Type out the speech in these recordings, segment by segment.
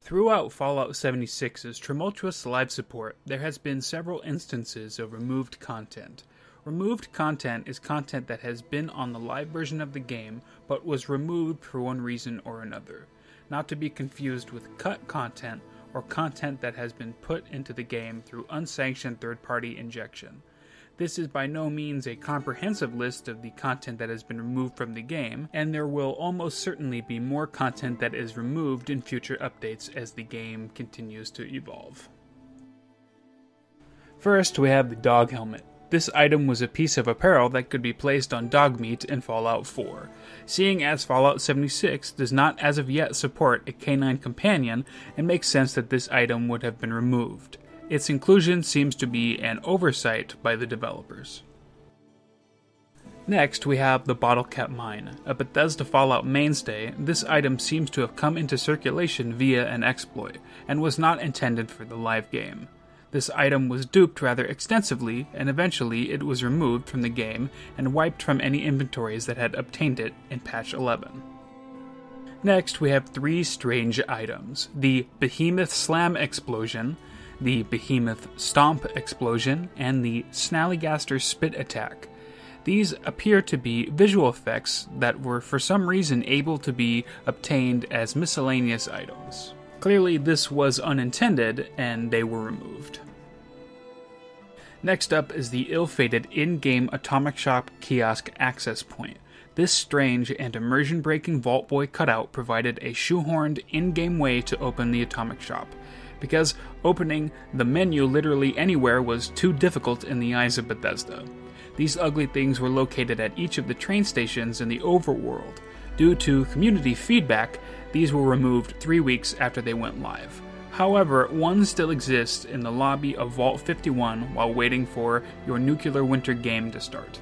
Throughout Fallout 76's tumultuous live support, there has been several instances of removed content. Removed content is content that has been on the live version of the game, but was removed for one reason or another. Not to be confused with cut content, or content that has been put into the game through unsanctioned third-party injection. This is by no means a comprehensive list of the content that has been removed from the game, and there will almost certainly be more content that is removed in future updates as the game continues to evolve. First, we have the dog helmet. This item was a piece of apparel that could be placed on dog meat in Fallout 4. Seeing as Fallout 76 does not as of yet support a canine companion, it makes sense that this item would have been removed. Its inclusion seems to be an oversight by the developers. Next, we have the Bottle Cap Mine. A Bethesda Fallout mainstay, this item seems to have come into circulation via an exploit, and was not intended for the live game. This item was duped rather extensively, and eventually it was removed from the game and wiped from any inventories that had obtained it in patch 11. Next, we have three strange items: the Behemoth Slam Explosion, the Behemoth Stomp Explosion, and the Snallygaster Spit Attack. These appear to be visual effects that were for some reason able to be obtained as miscellaneous items. Clearly this was unintended, and they were removed. Next up is the ill-fated in-game Atomic Shop Kiosk access point. This strange and immersion-breaking Vault Boy cutout provided a shoehorned in-game way to open the Atomic Shop, because opening the menu literally anywhere was too difficult in the eyes of Bethesda. These ugly things were located at each of the train stations in the overworld. Due to community feedback, these were removed 3 weeks after they went live. However, one still exists in the lobby of Vault 51 while waiting for your Nuclear Winter game to start.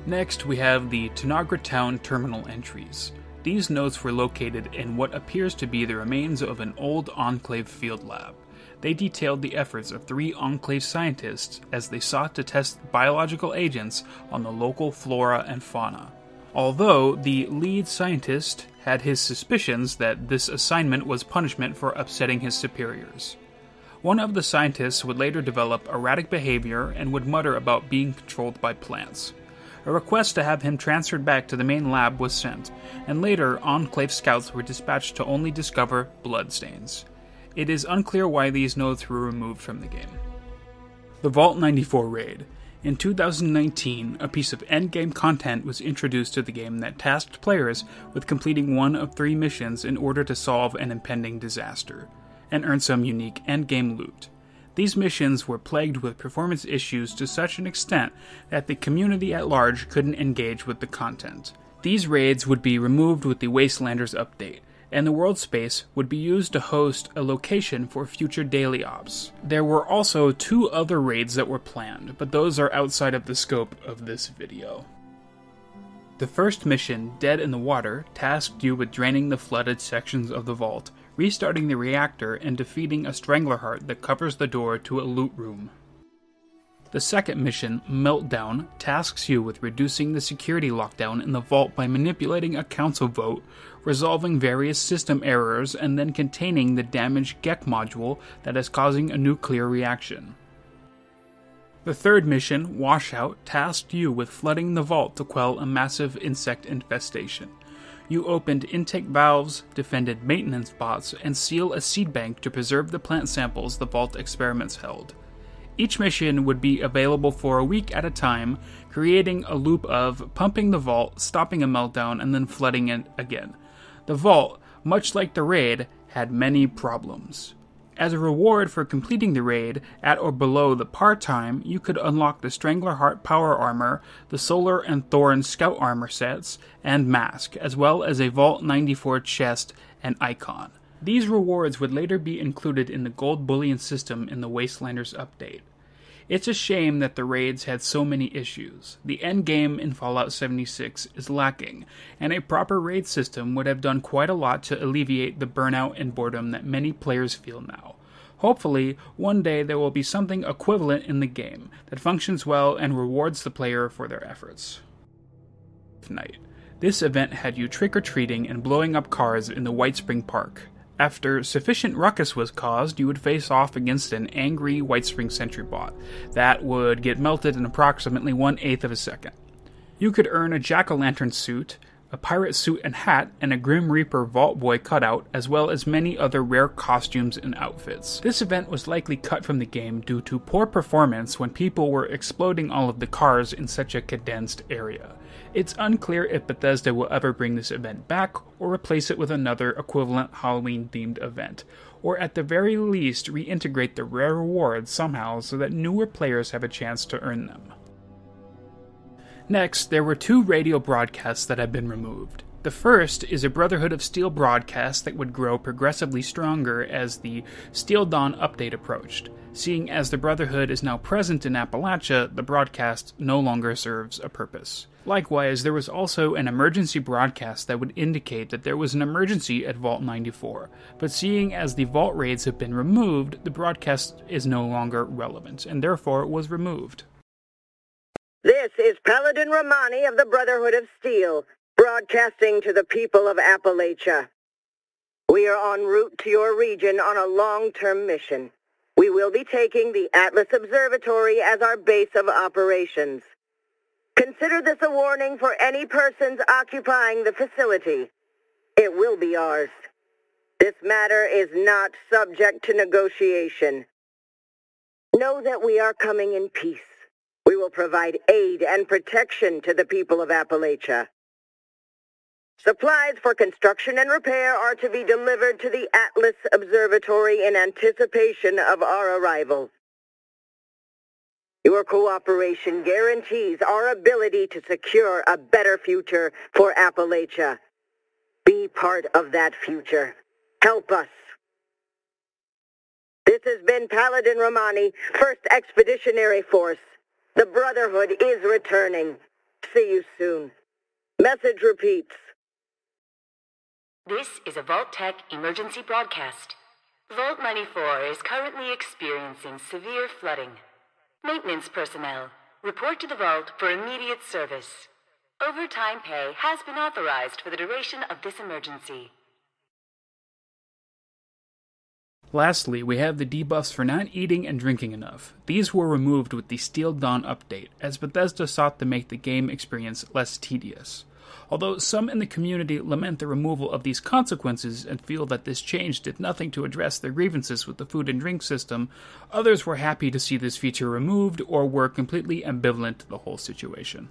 Next, we have the Tanagra Town terminal entries. These notes were located in what appears to be the remains of an old Enclave field lab. They detailed the efforts of 3 Enclave scientists as they sought to test biological agents on the local flora and fauna. Although the lead scientist had his suspicions that this assignment was punishment for upsetting his superiors. One of the scientists would later develop erratic behavior and would mutter about being controlled by plants. A request to have him transferred back to the main lab was sent, and later Enclave scouts were dispatched to only discover bloodstains. It is unclear why these notes were removed from the game. The Vault 94 raid. In 2019, a piece of endgame content was introduced to the game that tasked players with completing one of 3 missions in order to solve an impending disaster, and earn some unique endgame loot. These missions were plagued with performance issues to such an extent that the community at large couldn't engage with the content. These raids would be removed with the Wastelanders update, and the world space would be used to host a location for future daily ops. There were also 2 other raids that were planned, but those are outside of the scope of this video. The first mission, Dead in the Water, tasked you with draining the flooded sections of the vault, restarting the reactor, and defeating a Stranglerheart that covers the door to a loot room. The second mission, Meltdown, tasks you with reducing the security lockdown in the vault by manipulating a council vote, resolving various system errors, and then containing the damaged GEC module that is causing a nuclear reaction. The third mission, Washout, tasked you with flooding the vault to quell a massive insect infestation. You opened intake valves, defended maintenance bots, and sealed a seed bank to preserve the plant samples the vault experiments held. Each mission would be available for a week at a time, creating a loop of pumping the vault, stopping a meltdown, and then flooding it again. The vault, much like the raid, had many problems. As a reward for completing the raid, at or below the par time, you could unlock the Stranglerheart Power Armor, the Solar and Thorn Scout Armor sets, and Mask, as well as a Vault 94 chest and icon. These rewards would later be included in the gold bullion system in the Wastelanders update. It's a shame that the raids had so many issues. The endgame in Fallout 76 is lacking, and a proper raid system would have done quite a lot to alleviate the burnout and boredom that many players feel now. Hopefully, one day there will be something equivalent in the game that functions well and rewards the player for their efforts. Night. This event had you trick-or-treating and blowing up cars in the White Spring Park. After sufficient ruckus was caused, you would face off against an angry Whitespring Sentry bot that would get melted in approximately 1/8 of a second. You could earn a Jack-o'-lantern suit, a pirate suit and hat, and a Grim Reaper Vault Boy cutout, as well as many other rare costumes and outfits. This event was likely cut from the game due to poor performance when people were exploding all of the cars in such a condensed area. It's unclear if Bethesda will ever bring this event back or replace it with another equivalent Halloween-themed event, or at the very least reintegrate the rare rewards somehow so that newer players have a chance to earn them. Next, there were 2 radio broadcasts that have been removed. The first is a Brotherhood of Steel broadcast that would grow progressively stronger as the Steel Dawn update approached. Seeing as the Brotherhood is now present in Appalachia, the broadcast no longer serves a purpose. Likewise, there was also an emergency broadcast that would indicate that there was an emergency at Vault 94, but seeing as the Vault raids have been removed, the broadcast is no longer relevant, and therefore was removed. This is Paladin Romani of the Brotherhood of Steel, broadcasting to the people of Appalachia. We are en route to your region on a long-term mission. We will be taking the Atlas Observatory as our base of operations. Consider this a warning for any persons occupying the facility. It will be ours. This matter is not subject to negotiation. Know that we are coming in peace. We will provide aid and protection to the people of Appalachia. Supplies for construction and repair are to be delivered to the Atlas Observatory in anticipation of our arrival. Your cooperation guarantees our ability to secure a better future for Appalachia. Be part of that future. Help us. This has been Paladin Romani, 1st Expeditionary Force. The Brotherhood is returning. See you soon. Message repeats. This is a Vault Tech emergency broadcast. Vault 94 is currently experiencing severe flooding. Maintenance personnel, report to the Vault for immediate service. Overtime pay has been authorized for the duration of this emergency. Lastly, we have the debuffs for not eating and drinking enough. These were removed with the Steel Dawn update, as Bethesda sought to make the game experience less tedious. Although some in the community lament the removal of these consequences and feel that this change did nothing to address their grievances with the food and drink system, others were happy to see this feature removed or were completely ambivalent to the whole situation.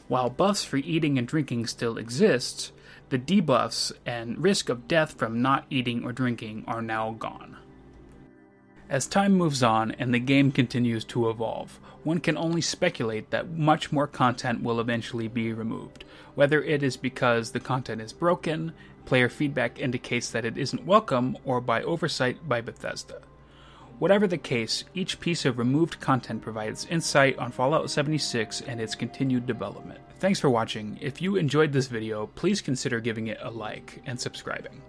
While buffs for eating and drinking still exist, the debuffs and risk of death from not eating or drinking are now gone. As time moves on and the game continues to evolve, one can only speculate that much more content will eventually be removed, whether it is because the content is broken, player feedback indicates that it isn't welcome, or by oversight by Bethesda. Whatever the case, each piece of removed content provides insight on Fallout 76 and its continued development. Thanks for watching. If you enjoyed this video, please consider giving it a like and subscribing.